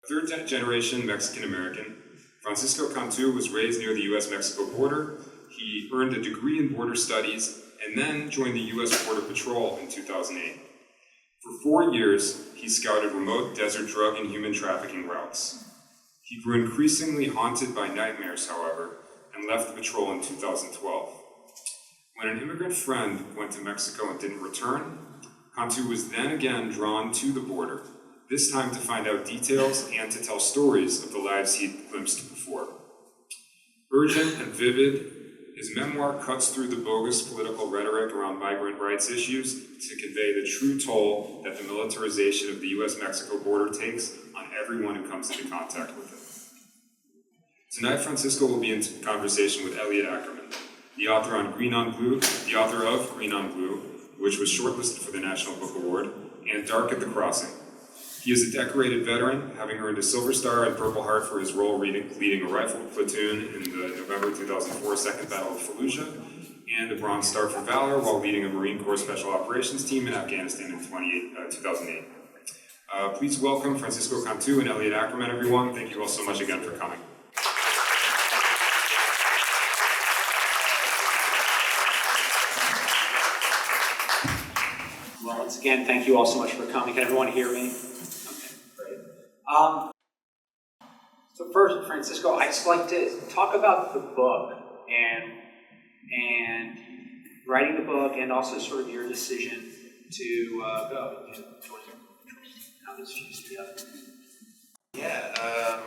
Third-generation Mexican-American, Francisco Cantú was raised near the U.S. Mexico border. He earned a degree in border studies and then joined the U.S. Border Patrol in 2008. For 4 years, he scouted remote desert drug and human trafficking routes. He grew increasingly haunted by nightmares, however, and left the patrol in 2012. When an immigrant friend went to Mexico and didn't return, Cantú was then again drawn to the border, this time to find out details and to tell stories of the lives he'd glimpsed before. Urgent and vivid, his memoir cuts through the bogus political rhetoric around migrant rights issues to convey the true toll that the militarization of the U.S.-Mexico border takes on everyone who comes into contact with it. Tonight, Francisco will be in conversation with Elliot Ackerman, the author of Green on Blue, which was shortlisted for the National Book Award, and Dark at the Crossing. He is a decorated veteran, having earned a Silver Star and Purple Heart for his role leading a rifle platoon in the November 2004 Second Battle of Fallujah, and a Bronze Star for Valor while leading a Marine Corps Special Operations team in Afghanistan in 2008. Please welcome Francisco Cantú and Elliot Ackerman, everyone. Thank you all so much again for coming. Well, once again, thank you all so much for coming. Can everyone hear me? So first, Francisco, I'd just like to talk about the book and writing the book, and also sort of your decision to go. How this fused together. Yeah,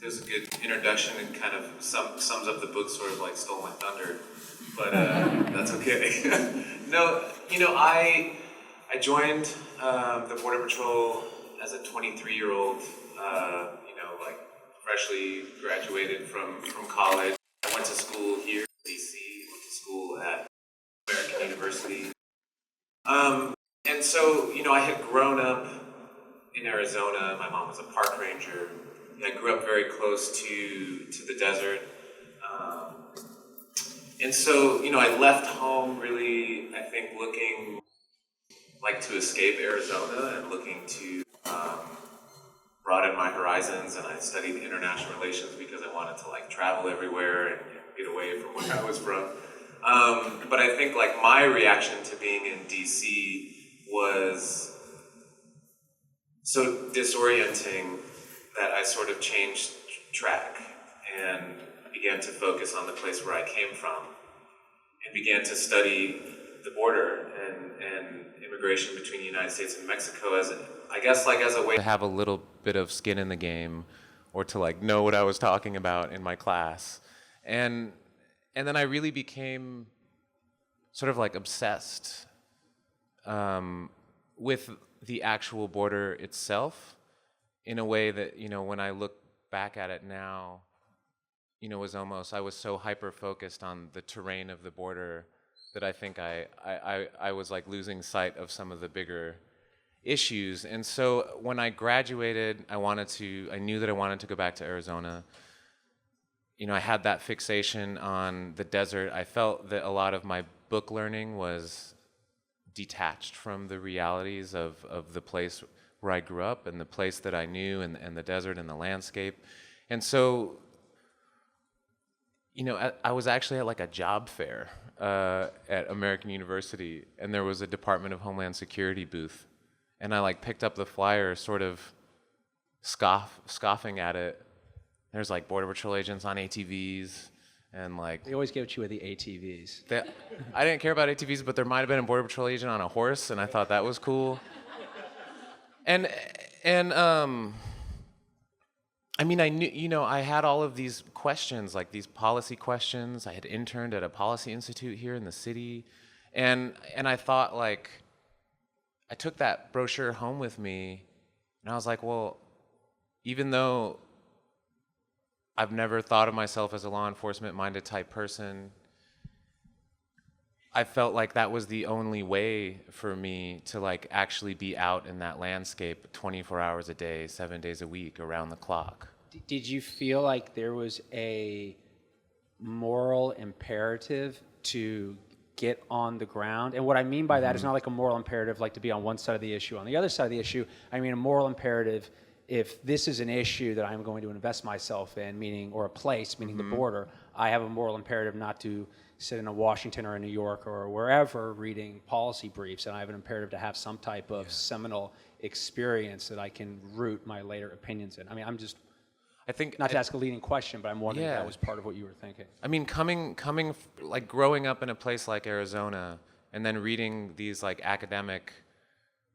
there's a good introduction and kind of sums up the book, sort of like stole my thunder, but that's okay. No, I joined the Border Patrol as a 23-year-old, like freshly graduated from college. I went to school here in D.C., went to school at American University. And so, I had grown up in Arizona. My mom was a park ranger. I grew up very close to the desert. And so, I left home really, I think, looking like to escape Arizona and looking to broaden my horizons, and I studied international relations because I wanted to travel everywhere and get away from where I was from. But I think my reaction to being in DC was so disorienting that I sort of changed track and began to focus on the place where I came from and began to study the border and immigration between the United States and Mexico as a way to have a little bit of skin in the game, or to know what I was talking about in my class. And then I really became sort of obsessed with the actual border itself in a way that, when I look back at it now, I was so hyper-focused on the terrain of the border that I think I was losing sight of some of the bigger issues. And so when I graduated, I knew that I wanted to go back to Arizona. I had that fixation on the desert. I felt that a lot of my book learning was detached from the realities of the place where I grew up and the place that I knew, and the desert and the landscape. And so, I was actually at a job fair at American University, and there was a Department of Homeland Security booth. And I picked up the flyer, sort of scoffing at it. There's Border Patrol agents on ATVs, and They always get you with the ATVs. I didn't care about ATVs, but there might have been a Border Patrol agent on a horse, and I thought that was cool. And I mean, I knew, I had all of these questions, these policy questions. I had interned at a policy institute here in the city, and I thought I took that brochure home with me, and I was like, well, even though I've never thought of myself as a law enforcement-minded type person, I felt like that was the only way for me to actually be out in that landscape 24 hours a day, 7 days a week, around the clock. Did you feel like there was a moral imperative to get on the ground? And what I mean by that is not a moral imperative to be on one side of the issue, on the other side of the issue. I mean a moral imperative if this is an issue that I'm going to invest myself in, meaning, or a place, meaning the border, I have a moral imperative not to sit in a Washington or a New York or wherever reading policy briefs, and I have an imperative to have some type of seminal experience that I can root my later opinions in. I mean, I'm just, I think not to ask a leading question, but I'm wondering if Yeah. that was part of what you were thinking. I mean, like growing up in a place like Arizona, and then reading these like academic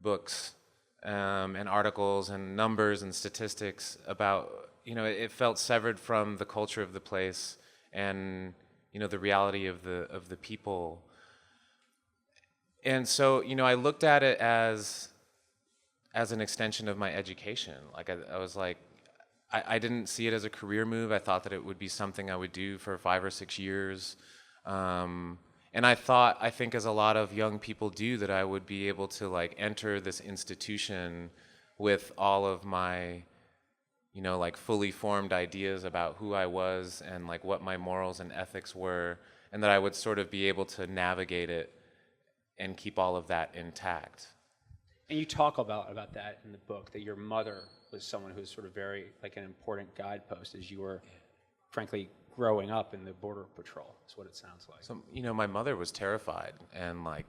books and articles and numbers and statistics about, it felt severed from the culture of the place and the reality of the people. And so, I looked at it as an extension of my education. Like I was like, I didn't see it as a career move. I thought that it would be something I would do for 5 or 6 years. And I think as a lot of young people do, that I would be able to like enter this institution with all of my, like fully formed ideas about who I was and like what my morals and ethics were, and that I would sort of be able to navigate it and keep all of that intact. And you talk about that in the book, that your mother was someone who was sort of very like an important guidepost as you were, frankly, growing up in the Border Patrol, is what it sounds like. So, my mother was terrified, and like,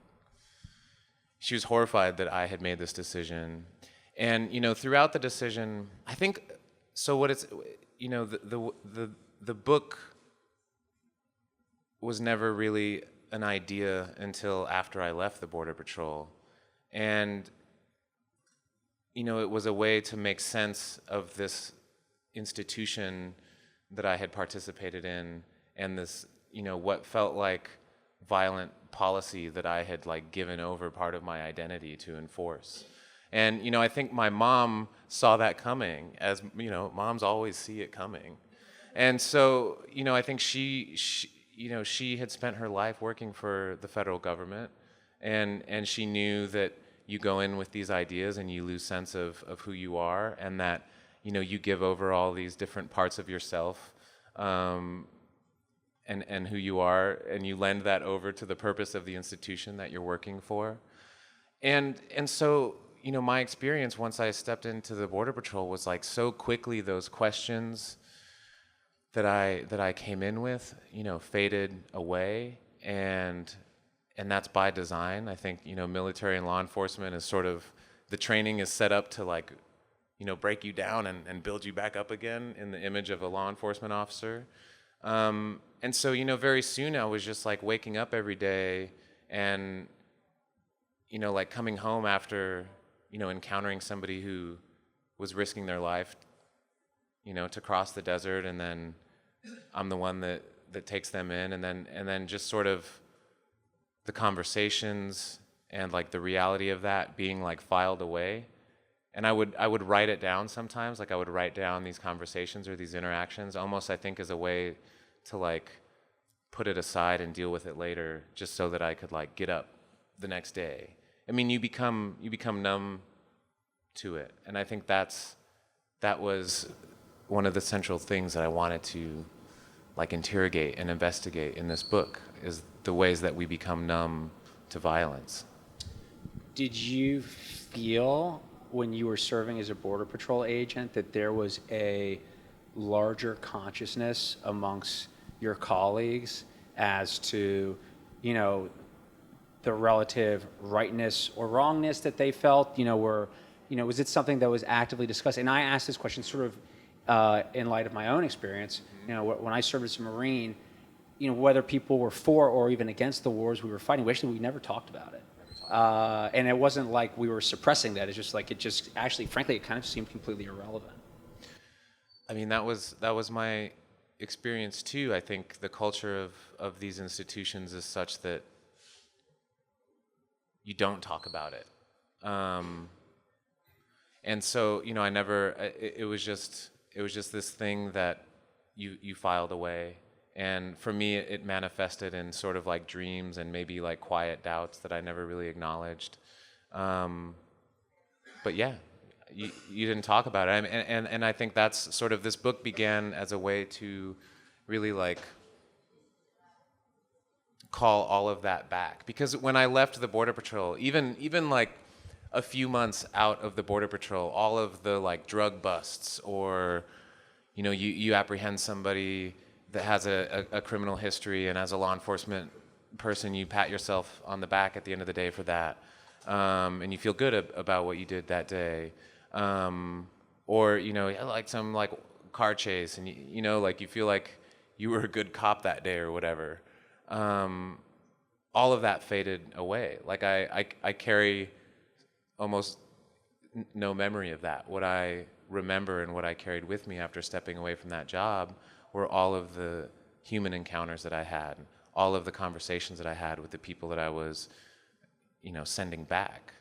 she was horrified that I had made this decision. And, throughout the decision, I think, so what it's, the book was never really an idea until after I left the Border Patrol. And, it was a way to make sense of this institution that I had participated in, and this, what felt like violent policy that I had like given over part of my identity to enforce. And, I think my mom saw that coming, as, moms always see it coming. And so, I think she had spent her life working for the federal government, and she knew that you go in with these ideas and you lose sense of who you are, and that, you give over all these different parts of yourself and who you are, and you lend that over to the purpose of the institution that you're working for. And so, my experience once I stepped into the Border Patrol was like so quickly those questions that I came in with, faded away, and that's by design. I think, military and law enforcement is sort of, the training is set up to like, break you down and build you back up again in the image of a law enforcement officer. And so, very soon I was just like waking up every day and, like coming home after, encountering somebody who was risking their life, to cross the desert, and then I'm the one that takes them in, and then just sort of the conversations and like the reality of that being like filed away. And I would write it down sometimes, like I would write down these conversations or these interactions, almost I think as a way to like put it aside and deal with it later, just so that I could like get up the next day. I mean, you become numb to it, and I think that was one of the central things that I wanted to like interrogate and investigate in this book, is the ways that we become numb to violence. Did you feel when you were serving as a Border Patrol agent that there was a larger consciousness amongst your colleagues as to, the relative rightness or wrongness that they felt, was it something that was actively discussed? And I asked this question sort of in light of my own experience. When I served as a Marine, whether people were for or even against the wars we were fighting, we never talked about it. And it wasn't like we were suppressing that. It's just like, actually, frankly, it kind of seemed completely irrelevant. I mean, that was my experience too. I think the culture of these institutions is such that you don't talk about it. And so, I never, it was just this thing that you filed away. And for me, it manifested in sort of like dreams and maybe like quiet doubts that I never really acknowledged. But yeah, you didn't talk about it. And I think that's sort of, this book began as a way to really like call all of that back. Because when I left the Border Patrol, even like a few months out of the Border Patrol, all of the like drug busts, or you apprehend somebody that has a criminal history, and as a law enforcement person, you pat yourself on the back at the end of the day for that, and you feel good about what you did that day, or like some like car chase, and like you feel like you were a good cop that day or whatever. All of that faded away. Like I carry almost no memory of that. What I remember and what I carried with me after stepping away from that job were all of the human encounters that I had, all of the conversations that I had with the people that I was, sending back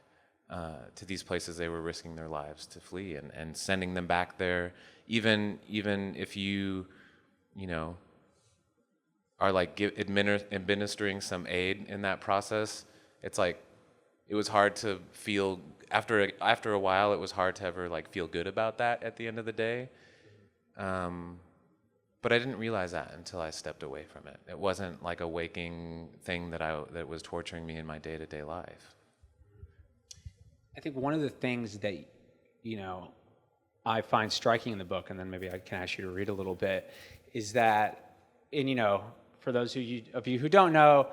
to these places they were risking their lives to flee, and sending them back there, even if you are like administering some aid in that process. It's like it was hard to feel after a while. It was hard to ever like feel good about that at the end of the day. But I didn't realize that until I stepped away from it. It wasn't like a waking thing that was torturing me in my day-to-day life. I think one of the things that, I find striking in the book, and then maybe I can ask you to read a little bit, is that, and for those of you who don't know,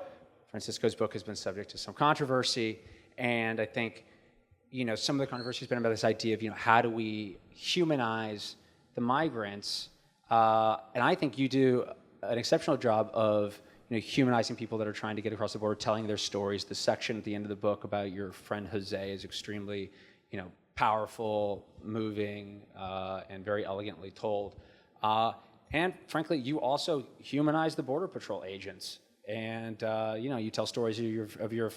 Francisco's book has been subject to some controversy, and I think, some of the controversy has been about this idea of, how do we humanize the migrants? And I think you do an exceptional job of humanizing people that are trying to get across the border, telling their stories. The section at the end of the book about your friend Jose is extremely, powerful, moving, and very elegantly told. And frankly, you also humanize the Border Patrol agents. And you tell stories of your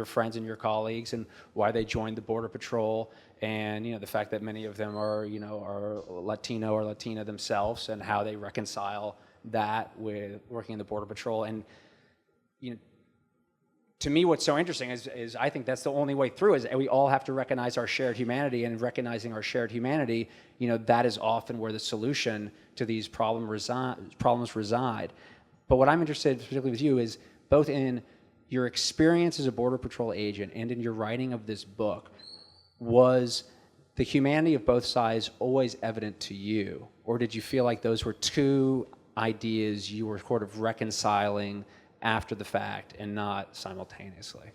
friends and your colleagues and why they joined the Border Patrol, and the fact that many of them are Latino or Latina themselves, and how they reconcile that with working in the Border Patrol. And to me, what's so interesting is I think that's the only way through, is we all have to recognize our shared humanity, and recognizing our shared humanity, that is often where the solution to these problems reside. But what I'm interested, particularly with you, is both in your experience as a Border Patrol agent and in your writing of this book, was the humanity of both sides always evident to you? Or did you feel like those were two ideas you were sort of reconciling after the fact and not simultaneously?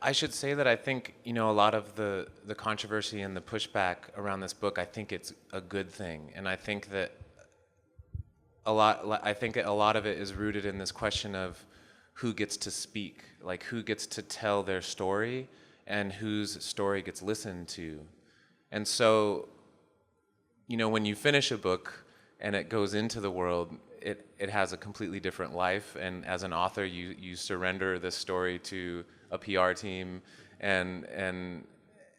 I should say that I think, a lot of the controversy and the pushback around this book, I think it's a good thing. And I think that a lot of it is rooted in this question of who gets to speak, like who gets to tell their story and whose story gets listened to. And so, when you finish a book and it goes into the world, it has a completely different life. And as an author, you surrender this story to a PR team, and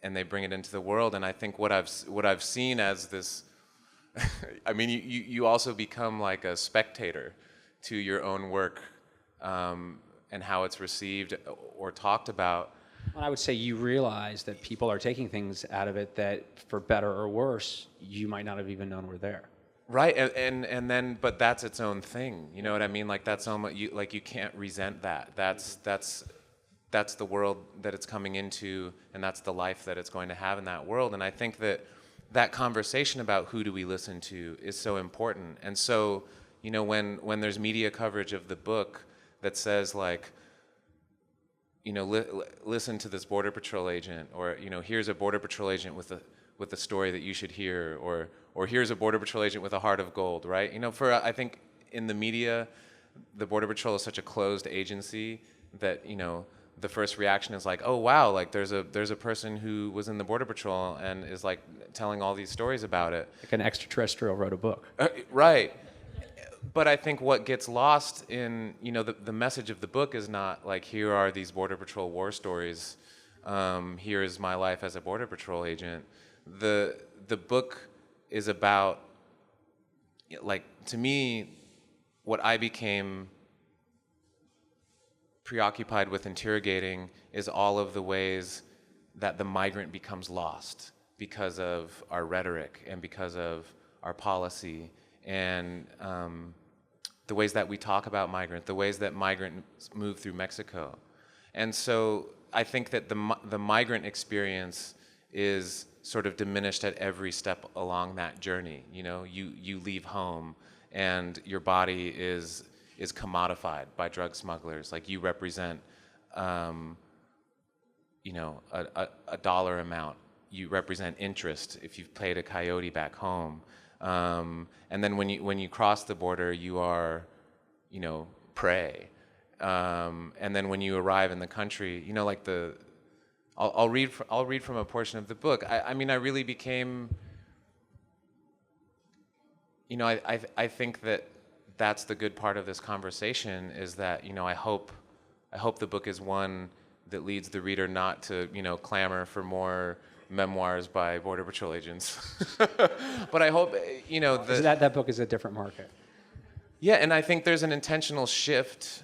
they bring it into the world. And I think what I've seen as this, I mean, you also become like a spectator to your own work, and how it's received or talked about. Well, I would say you realize that people are taking things out of it that, for better or worse, you might not have even known were there. Right, and then, but that's its own thing. You know what I mean? Like that's almost you can't resent that. That's the world that it's coming into, and that's the life that it's going to have in that world. And I think that conversation about who do we listen to is so important. And so, when there's media coverage of the book that says like, listen to this Border Patrol agent, or here's a Border Patrol agent with a story that you should hear, or here's a Border Patrol agent with a heart of gold, right? I think in the media, the Border Patrol is such a closed agency that the first reaction is like, oh wow, like there's a person who was in the Border Patrol and is like telling all these stories about it. Like an extraterrestrial wrote a book. Right. But I think what gets lost in, the message of the book is not like, here are these Border Patrol war stories. Here is my life as a Border Patrol agent. The book is about, like, to me, what I became preoccupied with interrogating is all of the ways that the migrant becomes lost because of our rhetoric and because of our policy, and the ways that we talk about migrants, the ways that migrants move through Mexico. And so I think that the migrant experience is sort of diminished at every step along that journey. You know, you leave home and your body is commodified by drug smugglers. Like you represent, you know, a dollar amount. You represent interest if you've played a coyote back home. And then when you cross the border, you are, you know, prey. And then when you arrive in the country, you know, like I'll read from a portion of the book. I mean, I really became, you know, I think that that's the good part of this conversation is that, you know, I hope the book is one that leads the reader not to, you know, clamor for more memoirs by Border Patrol agents. But I hope, you know, that book is a different market. Yeah, and I think there's an intentional shift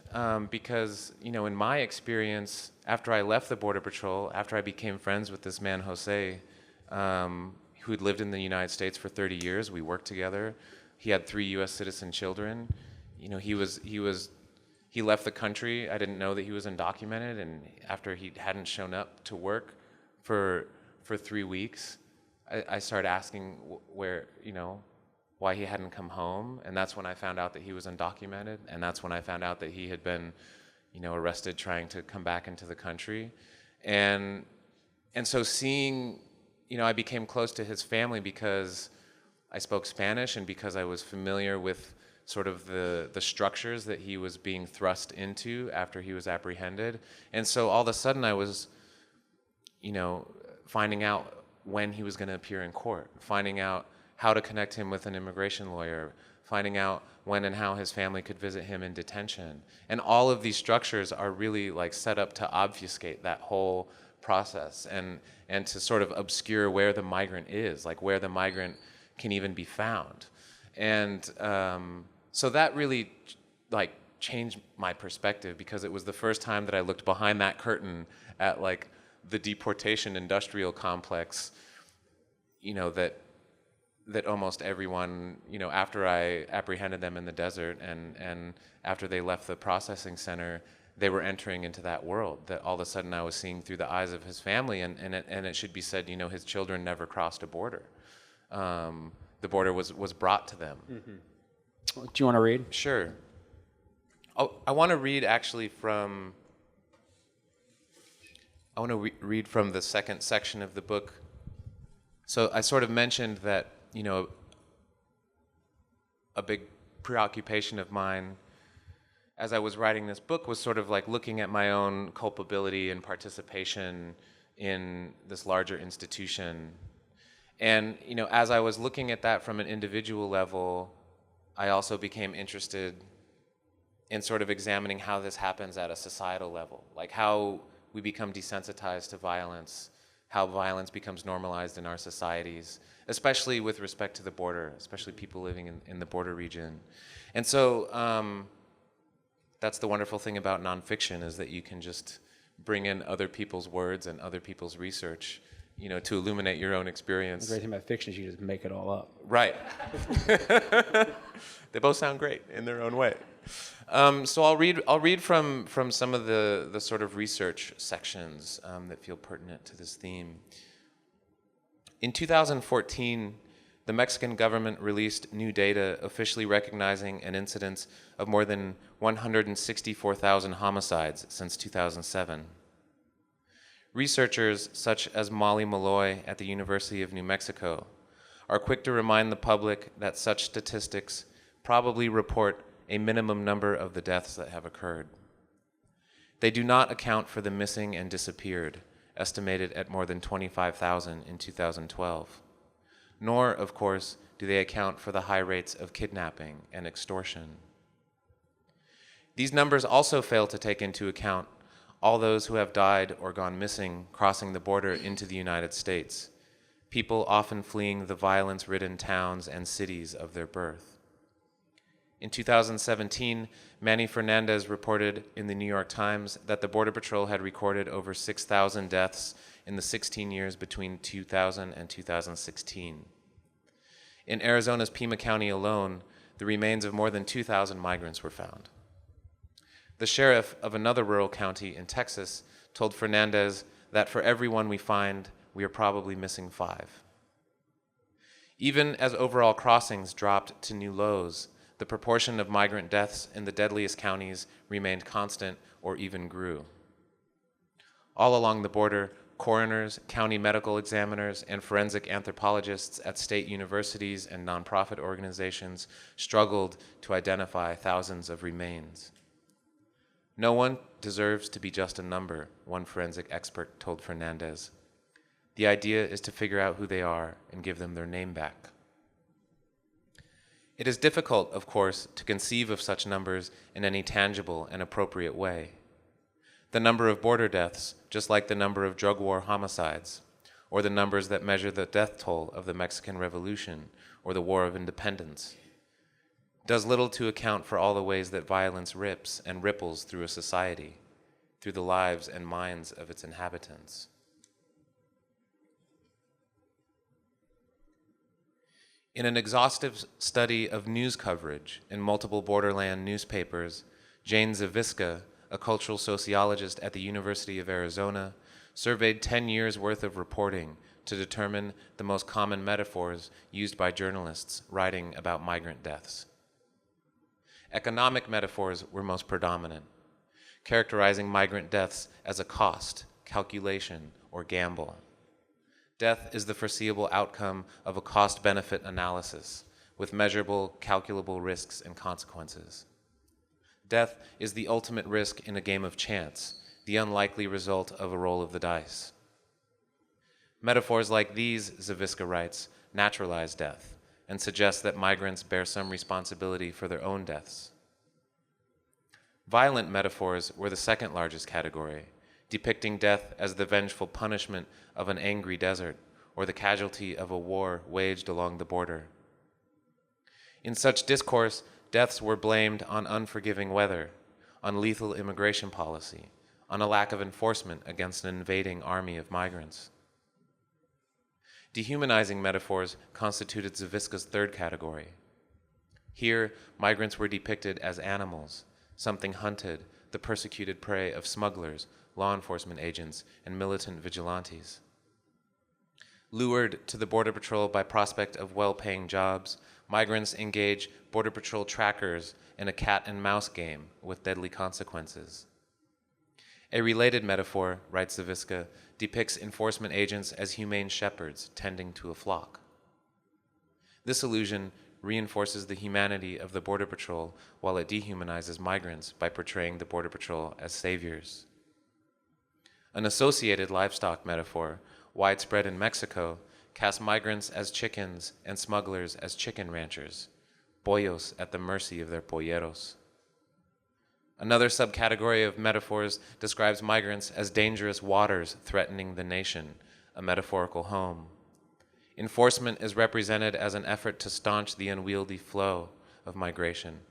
because, you know, in my experience, after I left the Border Patrol, after I became friends with this man, Jose, who'd lived in the United States for 30 years, we worked together. He had 3 U.S. citizen children. You know, he left the country. I didn't know that he was undocumented, and after he hadn't shown up to work for 3 weeks, I started asking where, you know, why he hadn't come home, and that's when I found out that he was undocumented, and that's when I found out that he had been, you know, arrested trying to come back into the country, and so seeing, you know, I became close to his family because I spoke Spanish and because I was familiar with sort of the structures that he was being thrust into after he was apprehended, and so all of a sudden I was, you know, finding out when he was going to appear in court, finding out how to connect him with an immigration lawyer, finding out when and how his family could visit him in detention. And all of these structures are really like set up to obfuscate that whole process and to sort of obscure where the migrant is, like where the migrant can even be found. And so that really like changed my perspective because it was the first time that I looked behind that curtain at like the deportation industrial complex, you know, that almost everyone, you know, after I apprehended them in the desert and after they left the processing center, they were entering into that world that all of a sudden I was seeing through the eyes of his family, and it should be said, you know, his children never crossed a border. The border was brought to them. Mm-hmm. Do you want to read? Sure. I want to read actually from, read from the second section of the book. So I sort of mentioned that, you know, a big preoccupation of mine as I was writing this book was sort of like looking at my own culpability and participation in this larger institution. And, you know, as I was looking at that from an individual level, I also became interested in sort of examining how this happens at a societal level, like how we become desensitized to violence, how violence becomes normalized in our societies, especially with respect to the border, especially people living in the border region. And so that's the wonderful thing about nonfiction, is that you can just bring in other people's words and other people's research, you know, to illuminate your own experience. The great thing about fiction is you just make it all up. Right. They both sound great in their own way. So I'll read from some of the sort of research sections that feel pertinent to this theme. In 2014, the Mexican government released new data officially recognizing an incidence of more than 164,000 homicides since 2007. Researchers such as Molly Malloy at the University of New Mexico are quick to remind the public that such statistics probably report a minimum number of the deaths that have occurred. They do not account for the missing and disappeared, estimated at more than 25,000 in 2012. Nor, of course, do they account for the high rates of kidnapping and extortion. These numbers also fail to take into account all those who have died or gone missing crossing the border into the United States, people often fleeing the violence-ridden towns and cities of their birth. In 2017, Manny Fernandez reported in the New York Times that the Border Patrol had recorded over 6,000 deaths in the 16 years between 2000 and 2016. In Arizona's Pima County alone, the remains of more than 2,000 migrants were found. The sheriff of another rural county in Texas told Fernandez that for every one we find, we are probably missing 5. Even as overall crossings dropped to new lows, the proportion of migrant deaths in the deadliest counties remained constant or even grew. All along the border, coroners, county medical examiners, and forensic anthropologists at state universities and nonprofit organizations struggled to identify thousands of remains. No one deserves to be just a number, one forensic expert told Fernandez. The idea is to figure out who they are and give them their name back. It is difficult, of course, to conceive of such numbers in any tangible and appropriate way. The number of border deaths, just like the number of drug war homicides, or the numbers that measure the death toll of the Mexican Revolution or the War of Independence, does little to account for all the ways that violence rips and ripples through a society, through the lives and minds of its inhabitants. In an exhaustive study of news coverage in multiple borderland newspapers, Jane Zawiska, a cultural sociologist at the University of Arizona, surveyed 10 years' worth of reporting to determine the most common metaphors used by journalists writing about migrant deaths. Economic metaphors were most predominant, characterizing migrant deaths as a cost, calculation, or gamble. Death is the foreseeable outcome of a cost-benefit analysis, with measurable, calculable risks and consequences. Death is the ultimate risk in a game of chance, the unlikely result of a roll of the dice. Metaphors like these, Zawiska writes, naturalize death and suggest that migrants bear some responsibility for their own deaths. Violent metaphors were the second largest category, depicting death as the vengeful punishment of an angry desert or the casualty of a war waged along the border. In such discourse, deaths were blamed on unforgiving weather, on lethal immigration policy, on a lack of enforcement against an invading army of migrants. Dehumanizing metaphors constituted Zawiska's third category. Here, migrants were depicted as animals, something hunted, the persecuted prey of smugglers, law enforcement agents, and militant vigilantes. Lured to the Border Patrol by prospect of well-paying jobs, migrants engage Border Patrol trackers in a cat-and-mouse game with deadly consequences. A related metaphor, writes Zawiska, depicts enforcement agents as humane shepherds tending to a flock. This illusion reinforces the humanity of the Border Patrol while it dehumanizes migrants by portraying the Border Patrol as saviors. An associated livestock metaphor, widespread in Mexico, casts migrants as chickens and smugglers as chicken ranchers, pollos at the mercy of their polleros. Another subcategory of metaphors describes migrants as dangerous waters threatening the nation, a metaphorical home. Enforcement is represented as an effort to staunch the unwieldy flow of migration.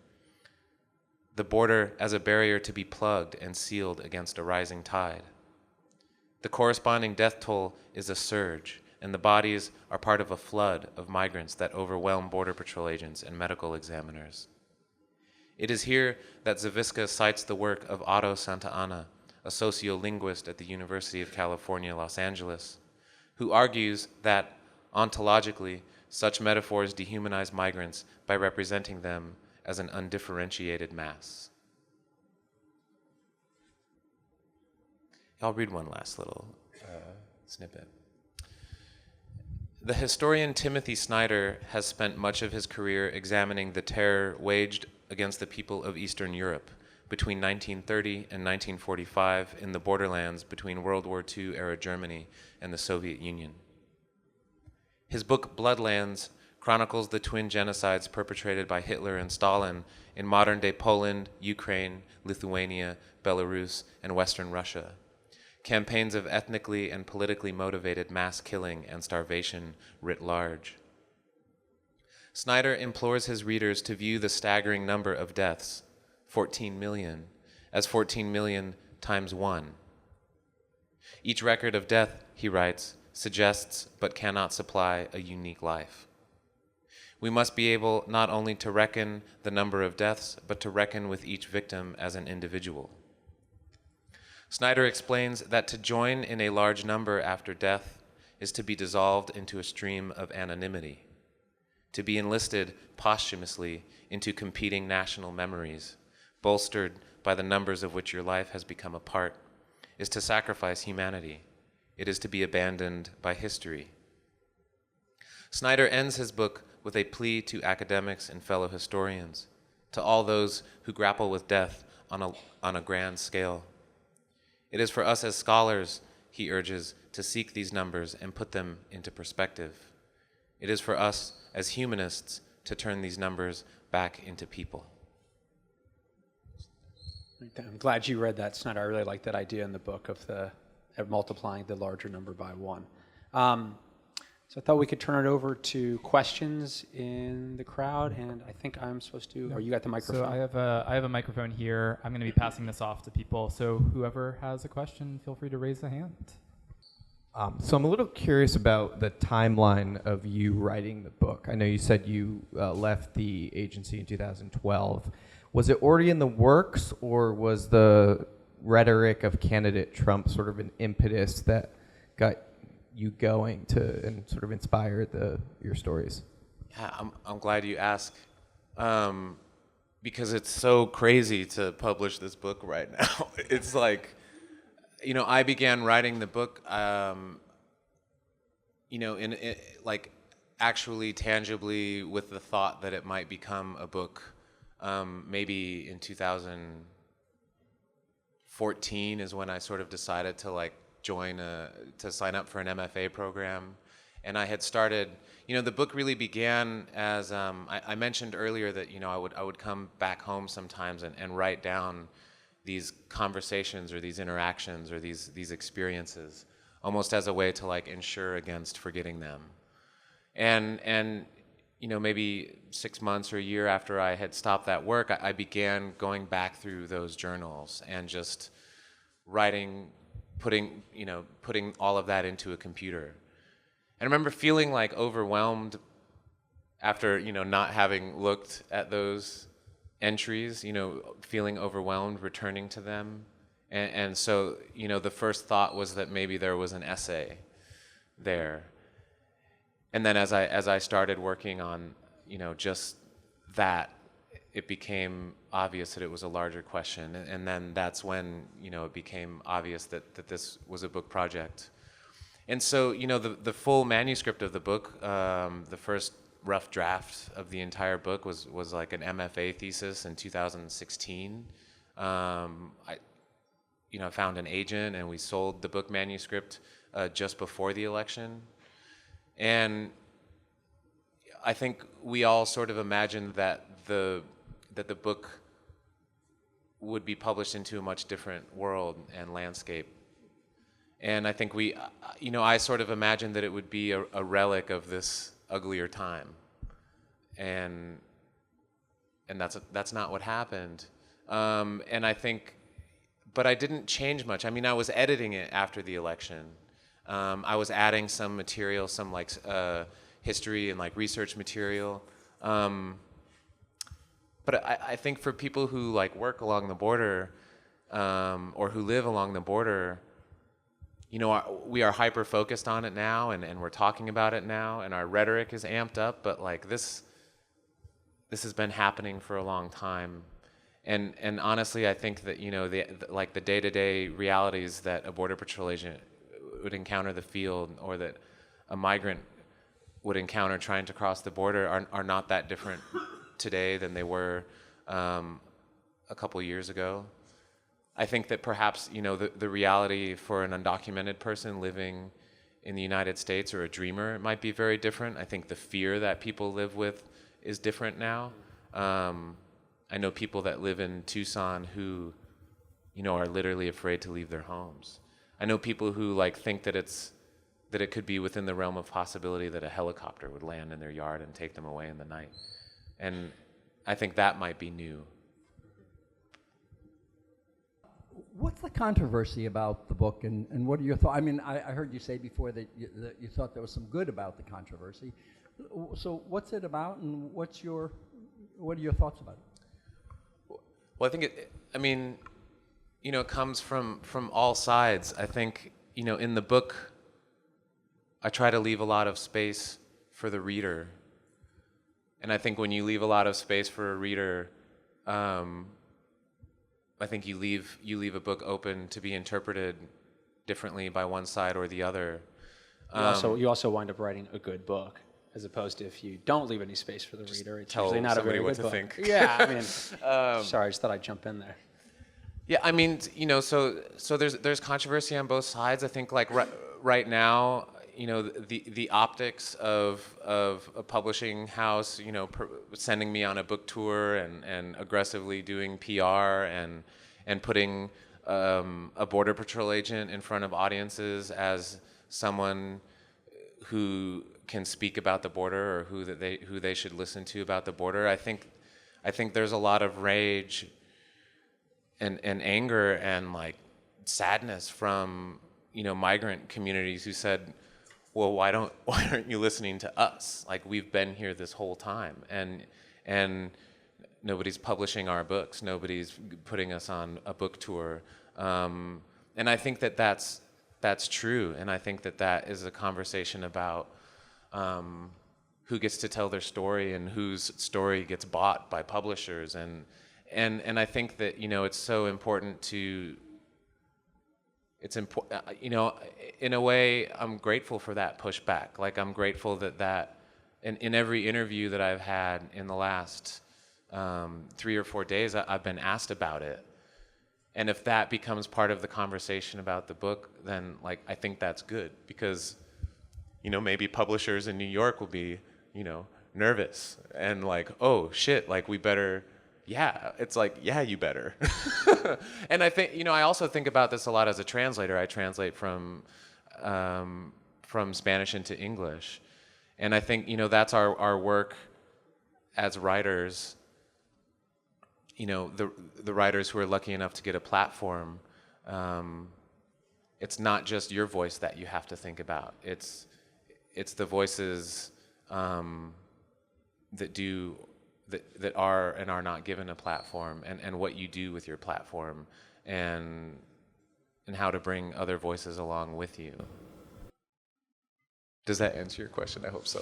The border as a barrier to be plugged and sealed against a rising tide. The corresponding death toll is a surge, and the bodies are part of a flood of migrants that overwhelm Border Patrol agents and medical examiners. It is here that Zawiska cites the work of Otto Santa Anna, a sociolinguist at the University of California, Los Angeles, who argues that, ontologically, such metaphors dehumanize migrants by representing them as an undifferentiated mass. I'll read one last little snippet. The historian Timothy Snyder has spent much of his career examining the terror waged against the people of Eastern Europe between 1930 and 1945 in the borderlands between World War II-era Germany and the Soviet Union. His book, Bloodlands, chronicles the twin genocides perpetrated by Hitler and Stalin in modern-day Poland, Ukraine, Lithuania, Belarus, and Western Russia. Campaigns of ethnically and politically motivated mass killing and starvation writ large. Snyder implores his readers to view the staggering number of deaths, 14 million, as 14 million times 1. Each record of death, he writes, suggests but cannot supply a unique life. We must be able not only to reckon the number of deaths, but to reckon with each victim as an individual. Snyder explains that to join in a large number after death is to be dissolved into a stream of anonymity, to be enlisted posthumously into competing national memories, bolstered by the numbers of which your life has become a part, is to sacrifice humanity. It is to be abandoned by history. Snyder ends his book with a plea to academics and fellow historians, to all those who grapple with death on a grand scale. It is for us as scholars, he urges, to seek these numbers and put them into perspective. It is for us as humanists to turn these numbers back into people. I'm glad you read that, Snyder. I really like that idea in the book of multiplying the larger number by one. So I thought we could turn it over to questions in the crowd, and I think I'm supposed to. Or you got the microphone? So I have a microphone here. I'm going to be passing this off to people. So whoever has a question, feel free to raise a hand. So I'm a little curious about the timeline of you writing the book. I know you said you left the agency in 2012. Was it already in the works, or was the rhetoric of candidate Trump sort of an impetus that got you going to and sort of inspired your stories? Yeah, I'm glad you asked, because it's so crazy to publish this book right now. It's like, I began writing the book, like actually tangibly with the thought that it might become a book, maybe in 2014 is when I sort of decided to to sign up for an MFA program. And I had started, the book really began as, I mentioned earlier that, I would come back home sometimes and write down these conversations or these interactions or these experiences, almost as a way to ensure against forgetting them. And maybe 6 months or a year after I had stopped that work, I began going back through those journals and just writing, putting all of that into a computer. And I remember feeling overwhelmed after, not having looked at those entries, feeling overwhelmed returning to them. And so, the first thought was that maybe there was an essay there. And then as I started working on, just that, it became obvious that it was a larger question. And then that's when, it became obvious that this was a book project. And so, the full manuscript of the book, the first rough draft of the entire book was like an MFA thesis in 2016. I found an agent and we sold the book manuscript just before the election. And I think we all sort of imagined that the book would be published into a much different world and landscape. And I think I sort of imagined that it would be a relic of this uglier time. And that's not what happened. And I think, but I didn't change much. I mean, I was editing it after the election. I was adding some material, some history and research material. But I think for people who work along the border, or who live along the border, we are hyper focused on it now, and we're talking about it now, and our rhetoric is amped up. But this has been happening for a long time, and honestly, I think that the day-to-day realities that a border patrol agent would encounter the field, or that a migrant would encounter trying to cross the border, are not that different today than they were a couple years ago. I think that perhaps, the reality for an undocumented person living in the United States, or a dreamer, might be very different. I think the fear that people live with is different now. I know people that live in Tucson who, are literally afraid to leave their homes. I know people who think that it could be within the realm of possibility that a helicopter would land in their yard and take them away in the night. And I think that might be new. What's the controversy about the book, and what are your thoughts? I mean, I heard you say before that you thought there was some good about the controversy. So what's it about, and what are your thoughts about it? Well, I think comes from all sides. I think, in the book, I try to leave a lot of space for the reader. And I think when you leave a lot of space for a reader, I think you leave a book open to be interpreted differently by one side or the other. You also wind up writing a good book, as opposed to if you don't leave any space for the reader, it's tell usually not a somebody very what good to book. think. Yeah, I mean, sorry, I just thought I'd jump in there. Yeah, I mean, so there's controversy on both sides. I think like right now, the optics of a publishing house, sending me on a book tour and aggressively doing PR and putting a border patrol agent in front of audiences as someone who can speak about the border or who they should listen to about the border. I think there's a lot of rage and anger and like sadness from migrant communities who said, well, why aren't you listening to us? Like, we've been here this whole time, and nobody's publishing our books, nobody's putting us on a book tour, and I think that's true, and I think that is a conversation about who gets to tell their story and whose story gets bought by publishers, and I think that it's so important to. It's important, in a way, I'm grateful for that pushback. Like, I'm grateful that in every interview that I've had in the last 3 or 4 days, I've been asked about it. And if that becomes part of the conversation about the book, then like, I think that's good, because, maybe publishers in New York will be, nervous and like, oh shit, like we better. Yeah, it's like, yeah, you better. And I think, I also think about this a lot as a translator. I translate from Spanish into English. And I think, that's our work as writers, the writers who are lucky enough to get a platform. It's not just your voice that you have to think about. It's the voices that are and are not given a platform, and what you do with your platform, and how to bring other voices along with you. Does that answer your question? I hope so.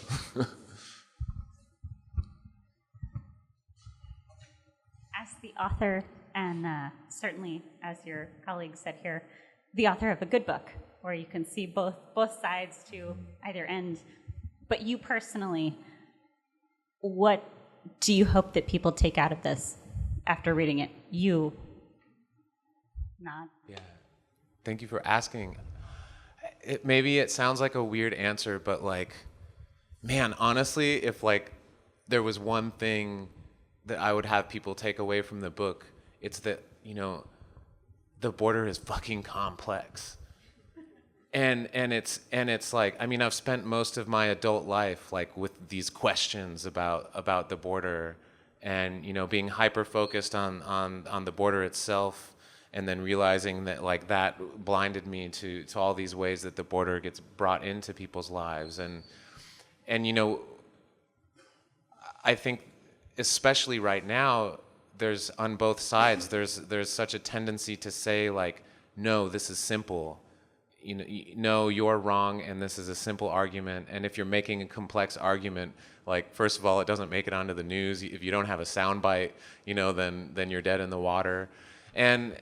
As the author, and certainly as your colleague said here, the author of a good book, where you can see both sides to either end, but you personally, what do you hope that people take out of this after reading it? You nod. Yeah. Thank you for asking. Maybe it sounds like a weird answer, but like, man, honestly, if like there was one thing that I would have people take away from the book, it's that, the border is fucking complex. And it's like, I mean, I've spent most of my adult life like with these questions about the border, and being hyper focused on the border itself, and then realizing that like that blinded me to all these ways that the border gets brought into people's lives, and I think especially right now, there's on both sides there's such a tendency to say like, no, this is simple. No, you're wrong, and this is a simple argument. And if you're making a complex argument, like, first of all, it doesn't make it onto the news. If you don't have a soundbite, then you're dead in the water. And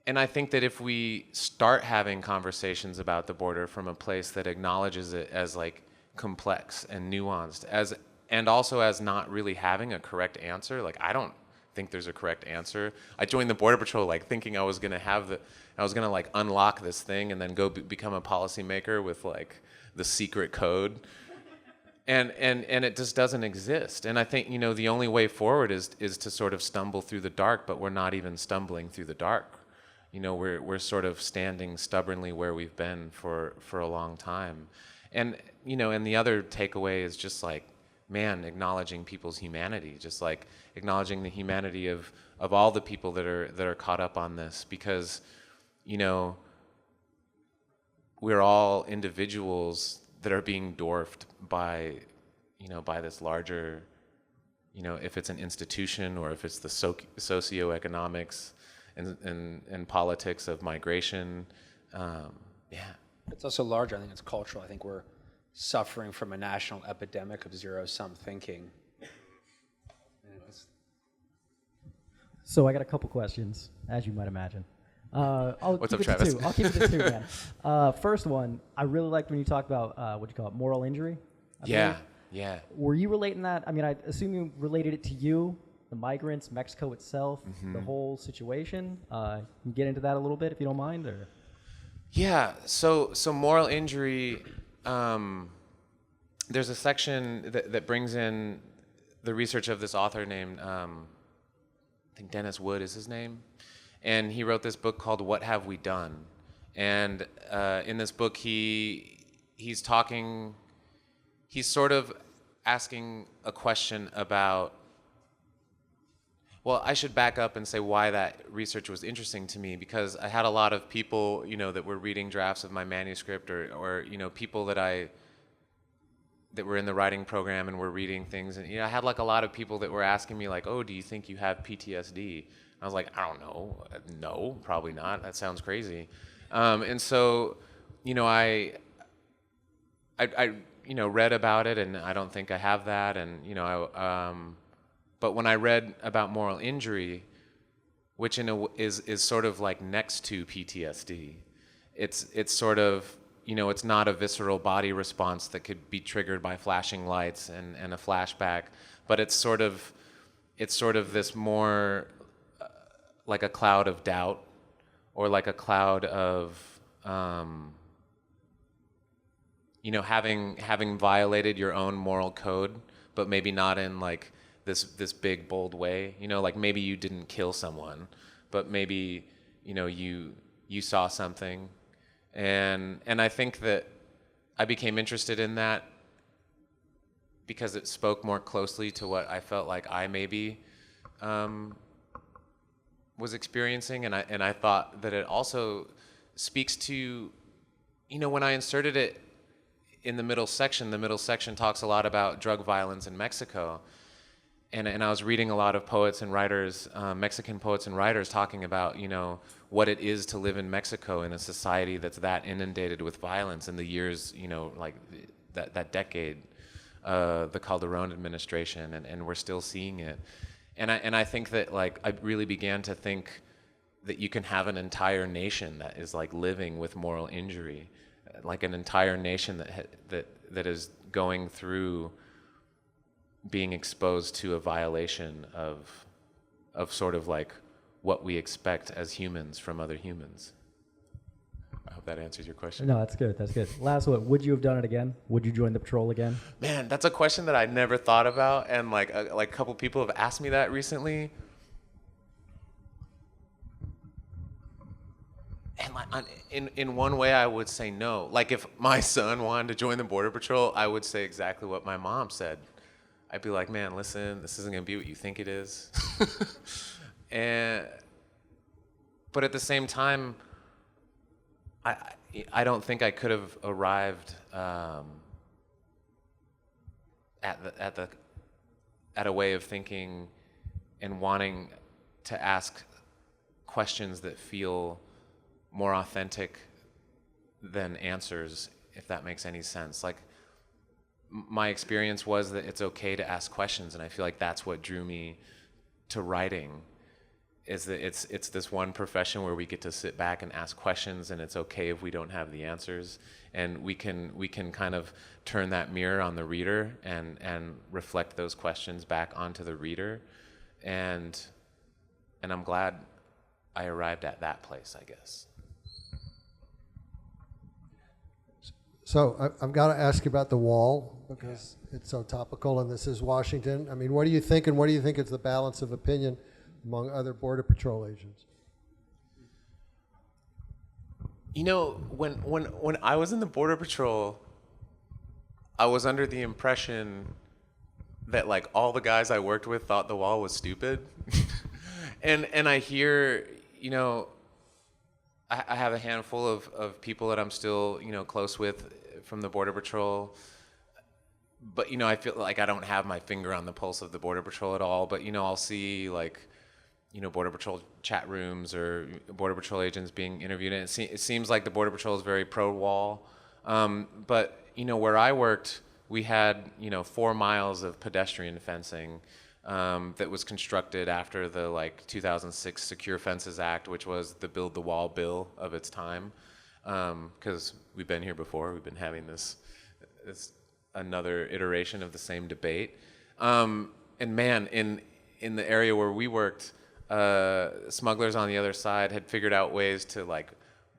I think that if we start having conversations about the border from a place that acknowledges it as like complex and nuanced, and also as not really having a correct answer, like, I don't think there's a correct answer. I joined the Border Patrol like thinking I was gonna like unlock this thing and then go become a policymaker with like the secret code, and it just doesn't exist. And I think the only way forward is to sort of stumble through the dark, but we're not even stumbling through the dark. We're sort of standing stubbornly where we've been for a long time. And and the other takeaway is just like, man, acknowledging people's humanity, just like acknowledging the humanity of all the people that are caught up on this, because we're all individuals that are being dwarfed by by this larger if it's an institution or if it's the socioeconomics and politics of migration. Yeah. It's also larger. I think it's cultural. I think we're suffering from a national epidemic of zero-sum thinking. Anyways. So I got a couple questions, as you might imagine. What's up, Travis? I'll keep it to two, man. First one, I really liked when you talked about, what do you call it, moral injury? I believe. Yeah. Were you relating that? I mean, I assume you related it to you, the migrants, Mexico itself, the whole situation. Can you get into that a little bit, if you don't mind? Or? Yeah, so moral injury, there's a section that brings in the research of this author named, I think Dennis Wood is his name, and he wrote this book called What Have We Done? And in this book, he's sort of asking a question about, well, I should back up and say why that research was interesting to me, because I had a lot of people, that were reading drafts of my manuscript or people that were in the writing program and were reading things. And, I had like a lot of people that were asking me like, oh, do you think you have PTSD? And I was like, I don't know. No, probably not. That sounds crazy. And so, I read about it, and I don't think I have that. And, but when I read about moral injury, which is sort of like next to PTSD, it's sort of, it's not a visceral body response that could be triggered by flashing lights and a flashback, but it's sort of this more like a cloud of doubt, or like a cloud of having violated your own moral code, but maybe not in like this big bold way, like maybe you didn't kill someone, but maybe you saw something, and I think that I became interested in that because it spoke more closely to what I felt like I maybe was experiencing, and I thought that it also speaks to, when I inserted it in the middle section talks a lot about drug violence in Mexico. And I was reading a lot of poets and writers, Mexican poets and writers, talking about, what it is to live in Mexico in a society that's that inundated with violence in the years, like that decade, the Calderon administration, and we're still seeing it. And I think that, like, I really began to think that you can have an entire nation that is like living with moral injury, like an entire nation that is going through being exposed to a violation of sort of like what we expect as humans from other humans. I hope that answers your question. No, that's good. That's good. Last one. Would you have done it again? Would you join the patrol again? Man, that's a question that I never thought about, and like a couple people have asked me that recently. And like, in one way, I would say no. Like, if my son wanted to join the Border Patrol, I would say exactly what my mom said. I'd be like, man, listen, this isn't gonna be what you think it is. But at the same time, I don't think I could have arrived at a way of thinking and wanting to ask questions that feel more authentic than answers, if that makes any sense. Like, my experience was that it's okay to ask questions, and I feel like that's what drew me to writing, is that it's this one profession where we get to sit back and ask questions, and it's okay if we don't have the answers, and we can kind of turn that mirror on the reader and reflect those questions back onto the reader, and I'm glad I arrived at that place, I guess. So I've got to ask you about the wall, because it's so topical, and this is Washington. I mean, what do you think, and what do you think is the balance of opinion among other Border Patrol agents? When I was in the Border Patrol, I was under the impression that like all the guys I worked with thought the wall was stupid. and I hear, I have a handful of people that I'm still, close with from the Border Patrol. but you know, I feel like I don't have my finger on the pulse of the Border Patrol at all. But you know, I'll see like, you know, Border Patrol chat rooms or Border Patrol agents being interviewed, and it seems like the Border Patrol is very pro-wall. But you know, where I worked, we had, you know, 4 miles of pedestrian fencing that was constructed after the like 2006 Secure Fences Act, which was the Build the Wall bill of its time. Because we've been here before, we've been having this another iteration of the same debate. And man, in the area where we worked, smugglers on the other side had figured out ways to like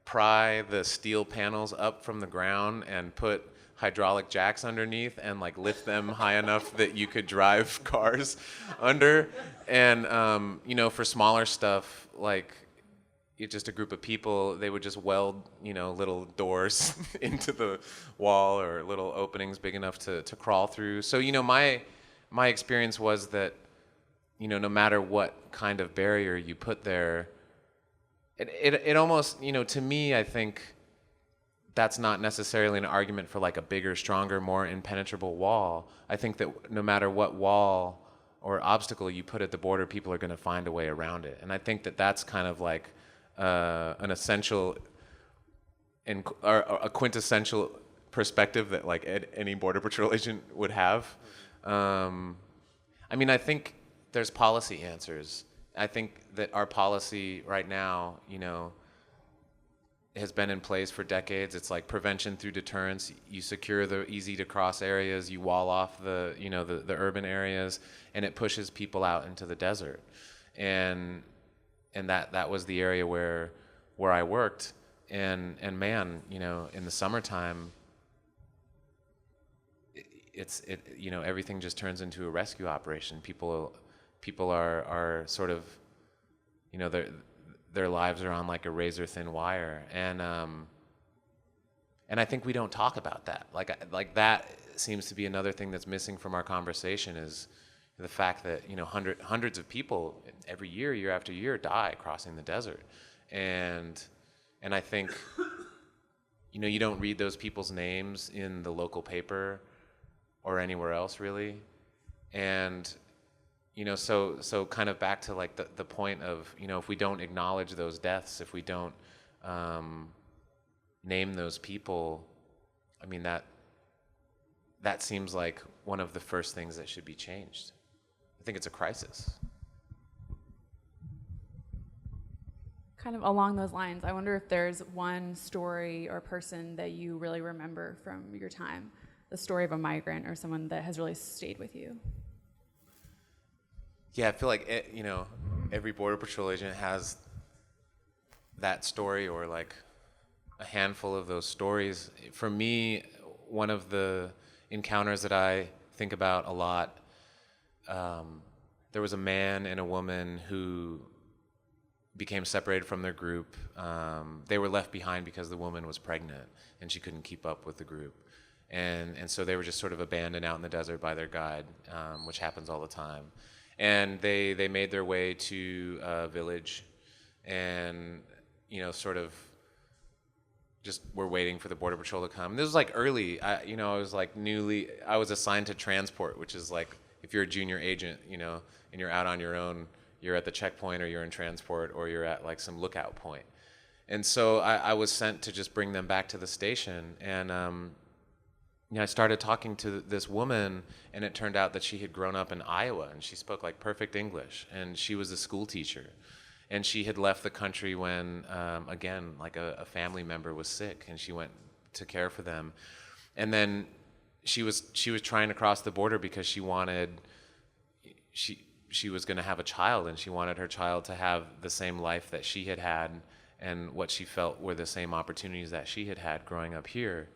pry the steel panels up from the ground and put hydraulic jacks underneath and like lift them high enough that you could drive cars under. And you know, for smaller stuff, like just a group of people, they would just weld, you know, little doors into the wall or little openings big enough to crawl through. So, you know, my experience was that, you know, no matter what kind of barrier you put there, it almost, you know, to me, I think that's not necessarily an argument for like a bigger, stronger, more impenetrable wall. I think that no matter what wall or obstacle you put at the border, people are going to find a way around it. And I think that that's kind of like an essential or a quintessential perspective that like any Border Patrol agent would have. I mean, I think there's policy answers. I think that our policy right now, you know, has been in place for decades. It's like prevention through deterrence. You secure the easy to cross areas, you wall off the, you know, the urban areas, and it pushes people out into the desert. And that was the area where I worked. And man, you know, in the summertime, you know, everything just turns into a rescue operation. People are sort of, you know, their lives are on like a razor thin wire, and I think we don't talk about that. Like that seems to be another thing that's missing from our conversation, is the fact that, you know, hundreds of people every year, year after year, die crossing the desert, and I think, you know, you don't read those people's names in the local paper or anywhere else really, and you know, so kind of back to like the point of, you know, if we don't acknowledge those deaths, if we don't name those people, I mean, that seems like one of the first things that should be changed. I think it's a crisis. Kind of along those lines, I wonder if there's one story or person that you really remember from your time, the story of a migrant or someone that has really stayed with you. Yeah, I feel like you know, every Border Patrol agent has that story or like a handful of those stories. For me, one of the encounters that I think about a lot, there was a man and a woman who became separated from their group. They were left behind because the woman was pregnant and she couldn't keep up with the group. And so they were just sort of abandoned out in the desert by their guide, which happens all the time. And they made their way to a village, and you know, sort of just were waiting for the Border Patrol to come. This was like early. I was assigned to transport, which is like if you're a junior agent, you know, and you're out on your own, you're at the checkpoint, or you're in transport, or you're at like some lookout point. And so I was sent to just bring them back to the station, and you know, I started talking to this woman, and it turned out that she had grown up in Iowa, and she spoke like perfect English, and she was a school teacher, and she had left the country when, again, like a family member was sick, and she went to care for them, and then she was trying to cross the border because she was going to have a child, and she wanted her child to have the same life that she had had, and what she felt were the same opportunities that she had had growing up here.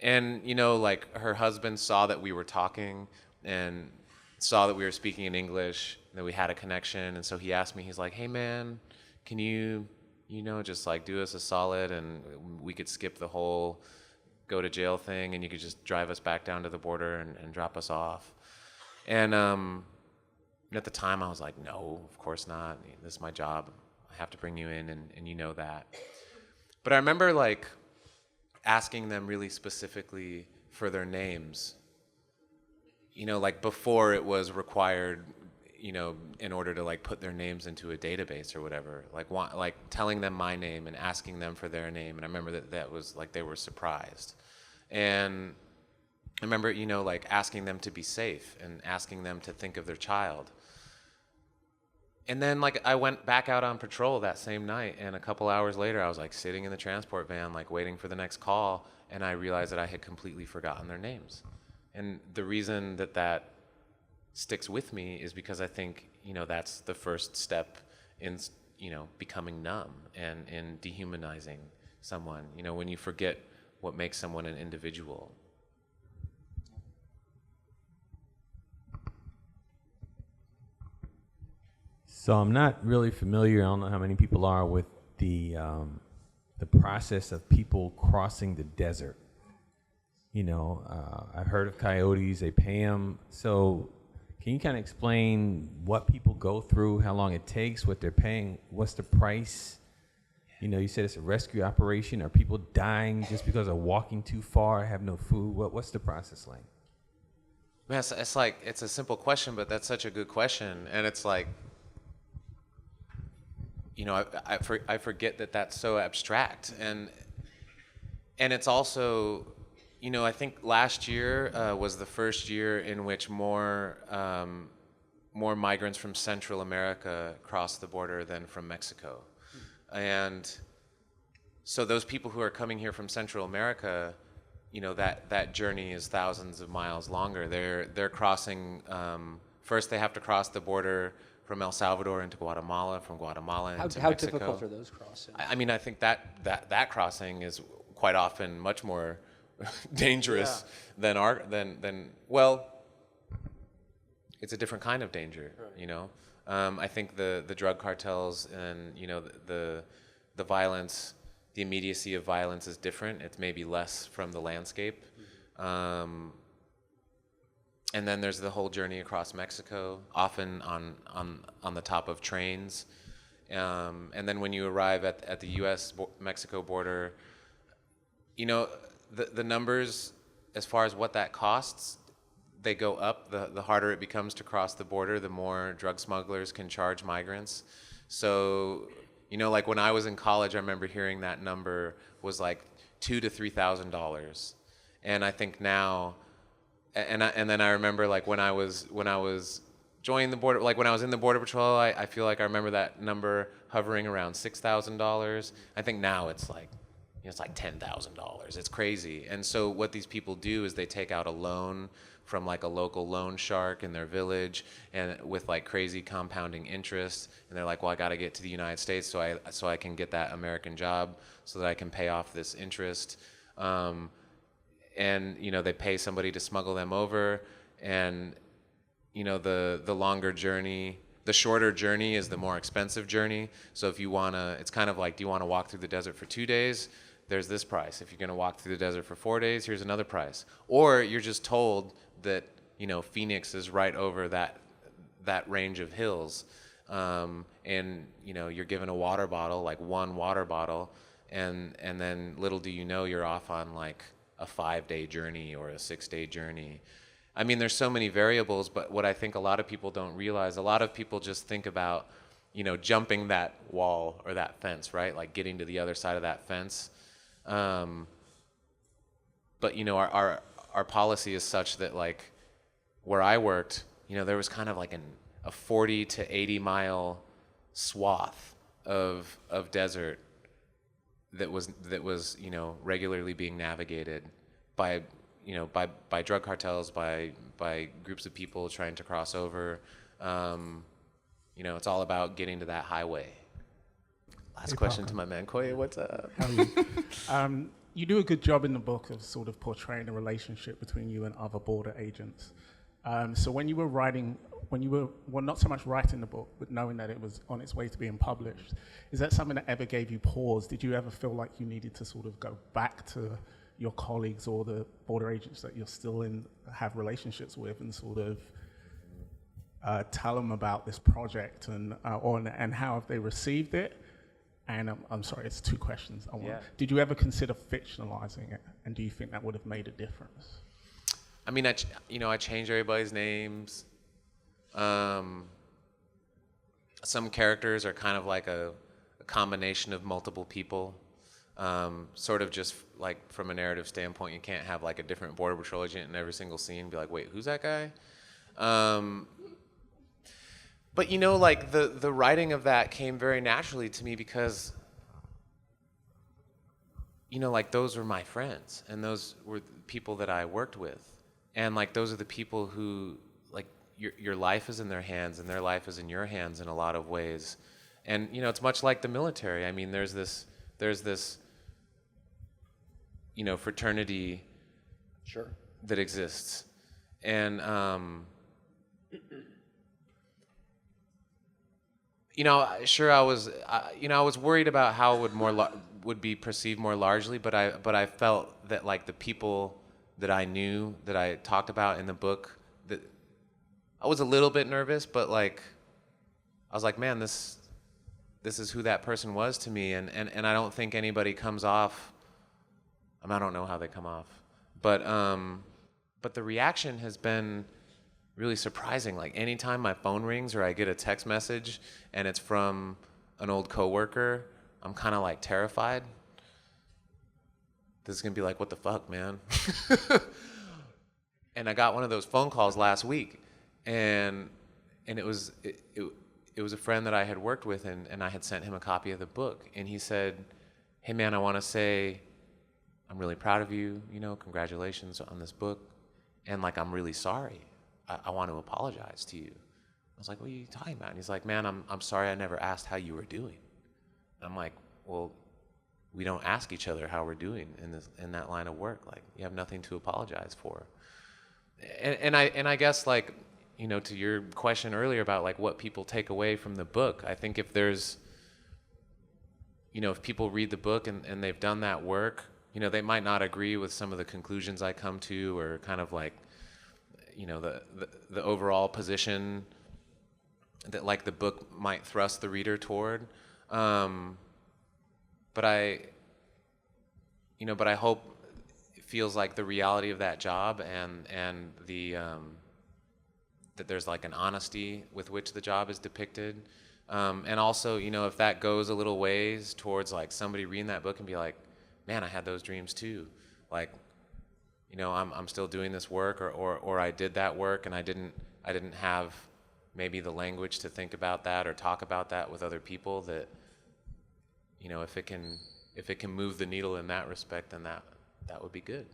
And, you know, like her husband saw that we were talking and saw that we were speaking in English, that we had a connection. And so he asked me, he's like, hey man, can you know, just like do us a solid, and we could skip the whole go to jail thing, and you could just drive us back down to the border and drop us off. And at the time I was like, no, of course not. This is my job. I have to bring you in, and you know that. But I remember like asking them really specifically for their names, like before it was required, in order to like put their names into a database or whatever, like telling them my name and asking them for their name. And I remember that was like, they were surprised. And I remember, like asking them to be safe and asking them to think of their child. And then like I went back out on patrol that same night, and a couple hours later I was like sitting in the transport van, like waiting for the next call, and I realized that I had completely forgotten their names. And the reason that sticks with me is because I think, that's the first step in, becoming numb and in dehumanizing someone, when you forget what makes someone an individual. So I'm not really familiar, I don't know how many people are, with the process of people crossing the desert. I've heard of coyotes, they pay them. So can you kind of explain what people go through, how long it takes, what they're paying, what's the price? You said it's a rescue operation. Are people dying just because of walking too far, have no food? What's the process like? Man, it's like, it's a simple question, but that's such a good question. And it's like, I forget that that's so abstract. And it's also, I think last year was the first year in which more migrants from Central America crossed the border than from Mexico. And so those people who are coming here from Central America, that journey is thousands of miles longer. They're crossing, first they have to cross the border from El Salvador into Guatemala, from Guatemala into Mexico. How difficult are those crossings? I think that crossing is quite often much more dangerous than well, it's a different kind of danger, right. I think the drug cartels and the violence, the immediacy of violence is different. It's maybe less from the landscape. And then there's the whole journey across Mexico, often on the top of trains. And then when you arrive at the U.S. Mexico border, the numbers as far as what that costs, they go up. The harder it becomes to cross the border, the more drug smugglers can charge migrants. So, like when I was in college, I remember hearing that number was like $2,000 to $3,000. And I think now, and then I remember like when I was joining the border, like when I was in the Border Patrol, I feel like I remember that number hovering around $6,000. I think now it's like, it's like $10,000. It's crazy. And so what these people do is they take out a loan from like a local loan shark in their village, and with like crazy compounding interest. And they're like, well, I got to get to the United States so I can get that American job so that I can pay off this interest. And they pay somebody to smuggle them over, and the longer journey, the shorter journey is the more expensive journey. So if you wanna, it's kind of like, do you want to walk through the desert for 2 days? There's this price. If you're gonna walk through the desert for 4 days, here's another price. Or you're just told that Phoenix is right over that range of hills, and you're given a water bottle, like one water bottle, and then little do you know you're off on like a 5-day journey or a 6-day journey. I mean, there's so many variables, but what I think a lot of people don't realize, a lot of people just think about, jumping that wall or that fence, right? Like getting to the other side of that fence. But our policy is such that like where I worked, there was kind of like a 40 to 80 mile swath of desert that was regularly being navigated by drug cartels, by groups of people trying to cross over. It's all about getting to that highway. Last question to my man Koya, what's up? You do a good job in the book of sort of portraying the relationship between you and other border agents. So when you were writing, not so much writing the book, but knowing that it was on its way to being published, is that something that ever gave you pause? Did you ever feel like you needed to sort of go back to your colleagues or the border agents that you're still have relationships with, and sort of tell them about this project and how have they received it? And I'm sorry, it's 2 questions. Did you ever consider fictionalizing it, and do you think that would have made a difference? I mean, I changed everybody's names. Some characters are kind of like a combination of multiple people. Sort of just like from a narrative standpoint, you can't have like a different Border Patrol agent in every single scene and be like, wait, who's that guy? But you know, like the writing of that came very naturally to me because, you know, like those were my friends and those were the people that I worked with. And like those are the people who, like, your life is in their hands and their life is in your hands in a lot of ways. And you know, it's much like the military. I mean, there's this you know, fraternity that exists. And you know, sure, I was worried about how it would be perceived more largely, but I felt that like the people that I knew, that I talked about in the book, that I was a little bit nervous, but like I was like, man, this is who that person was to me, and I don't think anybody comes off. I mean, I don't know how they come off, but the reaction has been really surprising. Like anytime my phone rings or I get a text message and it's from an old coworker, I'm kind of like terrified. This is gonna be like, what the fuck, man? And I got one of those phone calls last week, and it was a friend that I had worked with, and I had sent him a copy of the book, and he said, hey man, I want to say I'm really proud of you, you know, congratulations on this book, and like I'm really sorry. I want to apologize to you. I was like, what are you talking about? And he's like, man, I'm sorry I never asked how you were doing. And I'm like, well, we don't ask each other how we're doing in that line of work. Like, you have nothing to apologize for. And I guess, like, you know, to your question earlier about like what people take away from the book, I think if there's, you know, if people read the book and they've done that work, you know, they might not agree with some of the conclusions I come to, or kind of like, you know, the overall position that like the book might thrust the reader toward. But I hope it feels like the reality of that job and the that there's like an honesty with which the job is depicted. And also, you know, if that goes a little ways towards like somebody reading that book and be like, man, I had those dreams too. Like, you know, I'm still doing this work, or I did that work and I didn't have maybe the language to think about that or talk about that with other people, that, you know, if it can move the needle in that respect, then that would be good.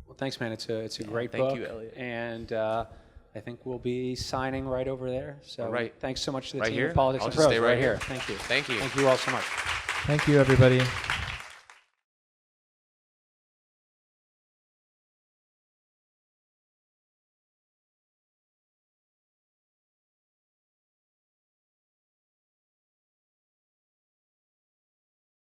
Well, thanks, man. It's a great thank book. you, Elliot. And I think we'll be signing right over there. So right. Thanks so much to the Right team here? of Politics I'll and just Prose. stay right here. here. Thank you. Thank you. Thank you all so much. Thank you, everybody.